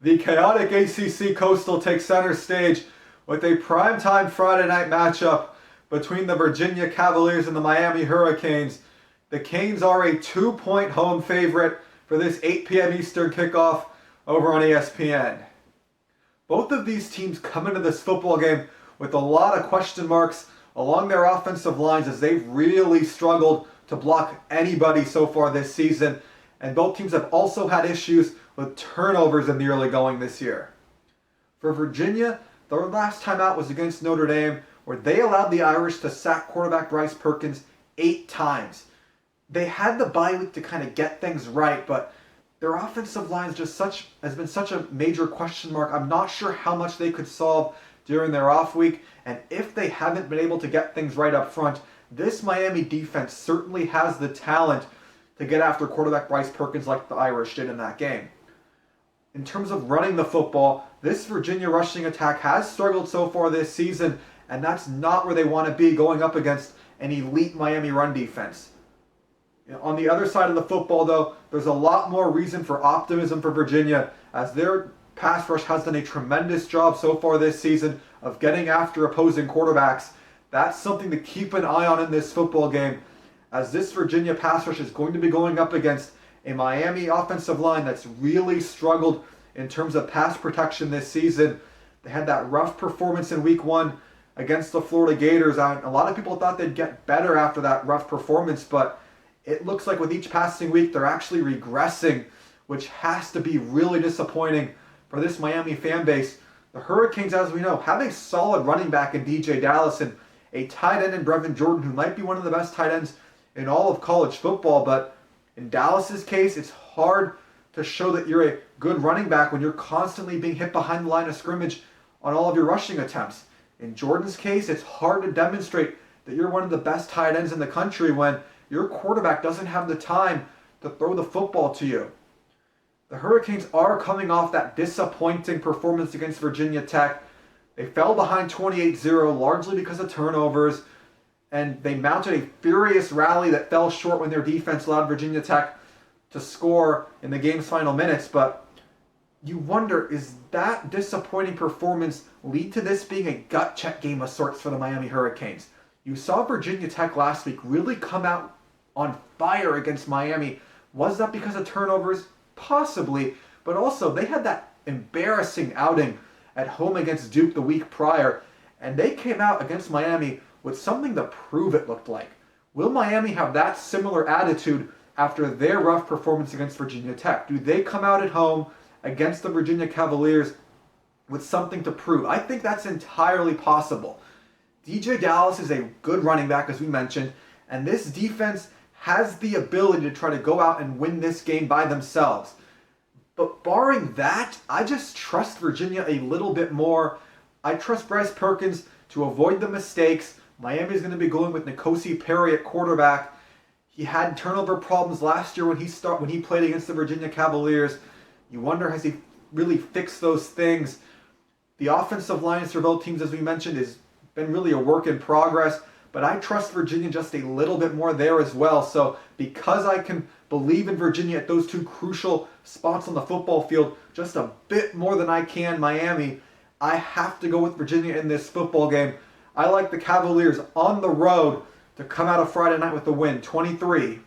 The chaotic ACC Coastal takes center stage with a primetime Friday night matchup between the Virginia Cavaliers and the Miami Hurricanes. The Canes are a 2-point home favorite for this 8 p.m. Eastern kickoff over on ESPN. Both of these teams come into this football game with a lot of question marks along their offensive lines as they've really struggled to block anybody so far this season. And both teams have also had issues with turnovers in the early going this year. For Virginia, their last time out was against Notre Dame, where they allowed the Irish to sack quarterback Bryce Perkins 8 times. They had the bye week to kind of get things right, but their offensive line has been such a major question mark. I'm not sure how much they could solve during their off week, and if they haven't been able to get things right up front, this Miami defense certainly has the talent to get after quarterback Bryce Perkins like the Irish did in that game. In terms of running the football, this Virginia rushing attack has struggled so far this season, and that's not where they want to be going up against an elite Miami run defense. On the other side of the football, though, there's a lot more reason for optimism for Virginia, as their pass rush has done a tremendous job so far this season of getting after opposing quarterbacks. That's something to keep an eye on in this football game, as this Virginia pass rush is going to be going up against a Miami offensive line that's really struggled in terms of pass protection this season. They had that rough performance in week 1 against the Florida Gators. A lot of people thought they'd get better after that rough performance, but it looks like with each passing week they're actually regressing, which has to be really disappointing for this Miami fan base. The Hurricanes, as we know, have a solid running back in DJ Dallas and a tight end in Brevin Jordan, who might be one of the best tight ends in all of college football, but in Dallas's case, it's hard to show that you're a good running back when you're constantly being hit behind the line of scrimmage on all of your rushing attempts. In Jordan's case, it's hard to demonstrate that you're one of the best tight ends in the country when your quarterback doesn't have the time to throw the football to you. The Hurricanes are coming off that disappointing performance against Virginia Tech. They fell behind 28-0 largely because of turnovers, and they mounted a furious rally that fell short when their defense allowed Virginia Tech to score in the game's final minutes. But you wonder, is that disappointing performance lead to this being a gut check game of sorts for the Miami Hurricanes? You saw Virginia Tech last week really come out on fire against Miami. Was that because of turnovers? Possibly, but also they had that embarrassing outing at home against Duke the week prior, and they came out against Miami with something to prove, it looked like. Will Miami have that similar attitude after their rough performance against Virginia Tech? Do they come out at home against the Virginia Cavaliers with something to prove? I think that's entirely possible. DJ Dallas is a good running back, as we mentioned, and this defense has the ability to try to go out and win this game by themselves. But barring that, I just trust Virginia a little bit more. I trust Bryce Perkins to avoid the mistakes. Miami's going to be going with N'Kosi Perry at quarterback. He had turnover problems last year when he played against the Virginia Cavaliers. You wonder, has he really fixed those things? The offensive lines for both teams, as we mentioned, has been really a work in progress. But I trust Virginia just a little bit more there as well. So because I can believe in Virginia at those two crucial spots on the football field just a bit more than I can Miami, I have to go with Virginia in this football game. I like the Cavaliers on the road to come out of Friday night with the win, 23-19.